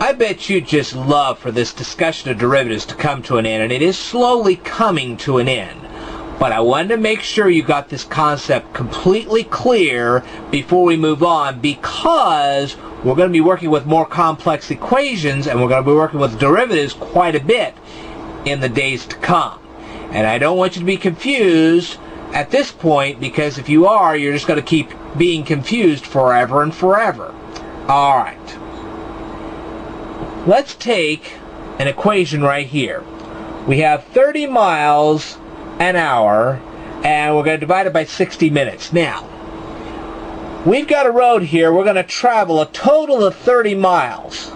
I bet you'd just love for this discussion of derivatives to come to an end, and it is slowly coming to an end. But I wanted to make sure you got this concept completely clear before we move on, because we're going to be working with more complex equations, and we're going to be working with derivatives quite a bit in the days to come. And I don't want you to be confused at this point, because if you are, you're just going to keep being confused forever and forever. All right. Let's take an equation right here. We have 30 miles an hour, and we're going to divide it by 60 minutes. Now, we've got a road here. We're going to travel a total of 30 miles.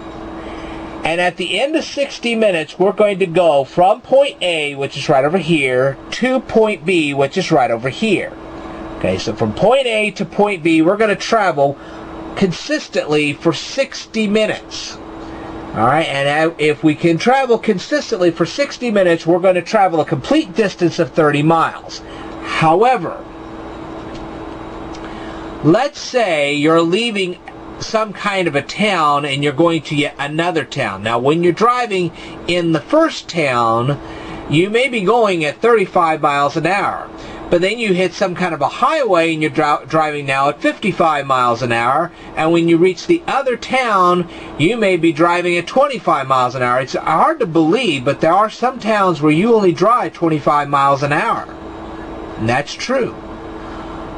And at the end of 60 minutes, we're going to go from point A, which is right over here, to point B, which is right over here. Okay, so from point A to point B, we're going to travel consistently for 60 minutes. All right, and if we can travel consistently for 60 minutes, we're going to travel a complete distance of 30 miles. However, let's say you're leaving some kind of a town and you're going to yet another town. Now, when you're driving in the first town, you may be going at 35 miles an hour. But then you hit some kind of a highway and you're driving now at 55 miles an hour. And when you reach the other town, you may be driving at 25 miles an hour. It's hard to believe, but there are some towns where you only drive 25 miles an hour. And that's true.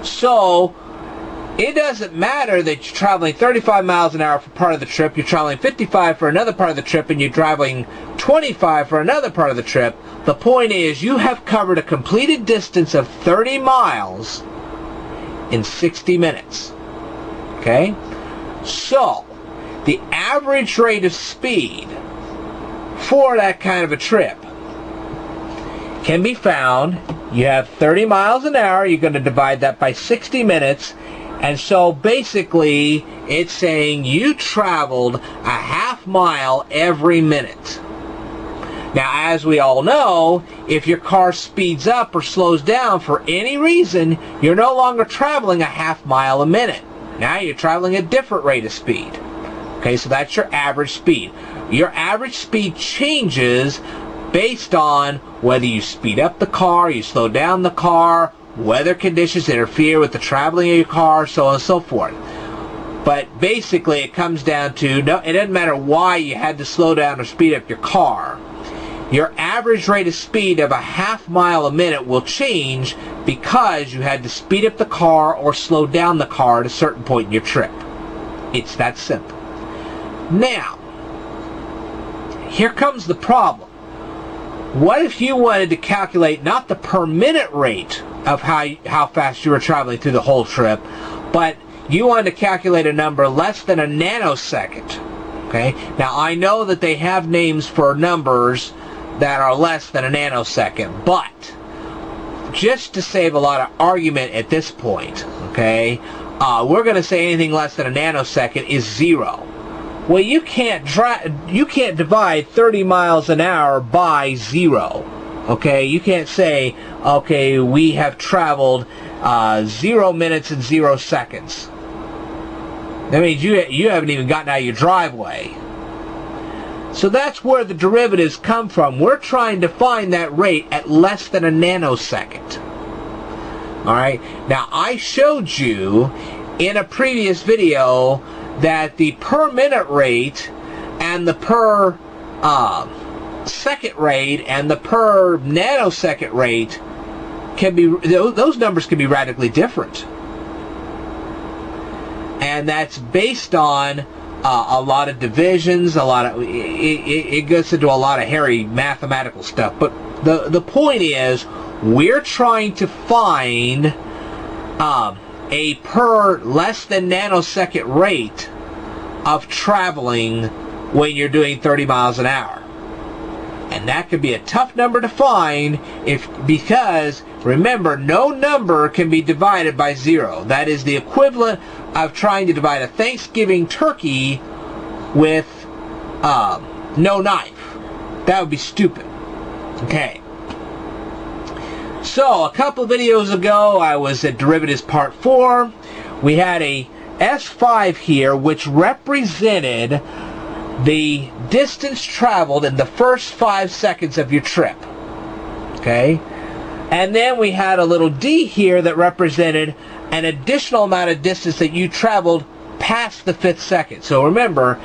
So it doesn't matter that you're traveling 35 miles an hour for part of the trip, you're traveling 55 for another part of the trip, and you're traveling 25 for another part of the trip. The point is, you have covered a completed distance of 30 miles in 60 minutes. Okay? So, the average rate of speed for that kind of a trip can be found. You have 30 miles an hour, you're going to divide that by 60 minutes, and so basically it's saying you traveled a half mile every minute. Now, as we all know, if your car speeds up or slows down for any reason, you're no longer traveling a half mile a minute. Now you're traveling a different rate of speed. Okay, so that's your average speed. Your average speed changes based on whether you speed up the car, you slow down the car, weather conditions interfere with the traveling of your car, so on and so forth. But basically it comes down to, no, it doesn't matter why you had to slow down or speed up your car. Your average rate of speed of a half mile a minute will change because you had to speed up the car or slow down the car at a certain point in your trip. It's that simple. Now, here comes the problem. What if you wanted to calculate not the per minute rate of how fast you were traveling through the whole trip, but you wanted to calculate a number less than a nanosecond? Okay? Now, I know that they have names for numbers that are less than a nanosecond, but just to save a lot of argument at this point, okay, we're going to say anything less than a nanosecond is 0. Well, you can't divide 30 miles an hour by 0. Okay, you can't say, okay, we have traveled 0 minutes and 0 seconds. That means you haven't even gotten out of your driveway. So that's where the derivatives come from. We're trying to find that rate at less than a nanosecond. Alright, now I showed you in a previous video that the per minute rate and the per second rate and the per nanosecond rate can be, those numbers can be radically different. And that's based on a lot of divisions, it goes into a lot of hairy mathematical stuff. But the point is, we're trying to find a per less than nanosecond rate of traveling when you're doing 30 miles an hour. And that could be a tough number to find because remember, no number can be divided by 0. That is the equivalent of trying to divide a Thanksgiving turkey with no knife. That would be stupid. Okay. So, a couple videos ago, I was at Derivatives Part 4. We had a S5 here, which represented the distance traveled in the first 5 seconds of your trip. Okay? And then we had a little d here that represented an additional amount of distance that you traveled past the 5th second. So remember,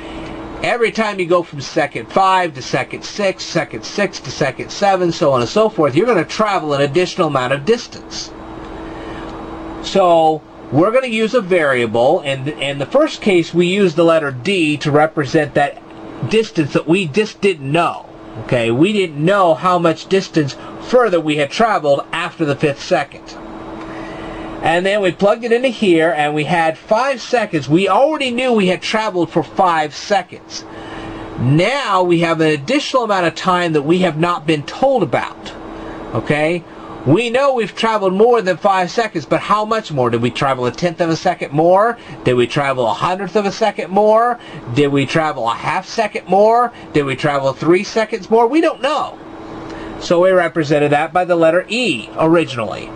every time you go from second 5 to second 6, second 6 to second 7, so on and so forth, you're going to travel an additional amount of distance. So we're going to use a variable, and in the first case we use the letter d to represent that distance that we just didn't know. Okay, we didn't know how much distance further we had traveled after the 5th second. And then we plugged it into here, and we had 5 seconds. We already knew we had traveled for 5 seconds. Now we have an additional amount of time that we have not been told about. Okay? We know we've traveled more than 5 seconds, but how much more? Did we travel 1/10 of a second more? Did we travel 1/100th of a second more? Did we travel a 1/2 second more? Did we travel 3 seconds more? We don't know. So we represented that by the letter E originally.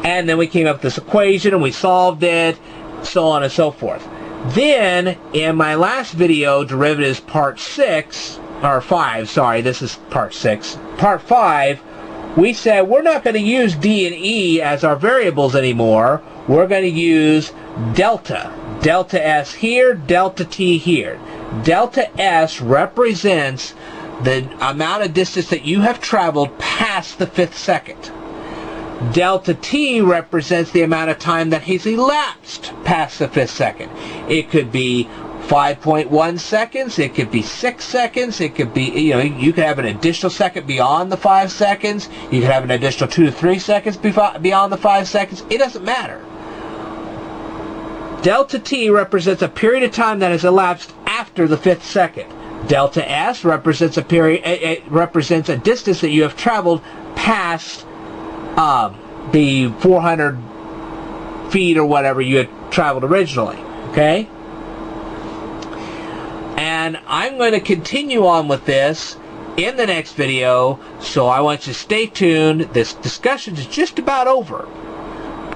And then we came up with this equation and we solved it, so on and so forth. Then, in my last video, derivatives part 6, or 5, sorry, this is part 6. Part 5, we said we're not going to use D and E as our variables anymore. We're going to use delta. Delta S here, delta T here. Delta S represents the amount of distance that you have traveled past the 5th second. Delta T represents the amount of time that has elapsed past the 5th second. It could be 5.1 seconds, it could be 6 seconds, it could be, you could have an additional second beyond the 5 seconds, you could have an additional 2 to 3 seconds beyond the 5 seconds. It doesn't matter. Delta T represents a period of time that has elapsed after the 5th second. Delta S represents a period. It represents a distance that you have traveled past the 400 feet or whatever you had traveled originally. Okay? And I'm going to continue on with this in the next video, so I want you to stay tuned. This discussion is just about over.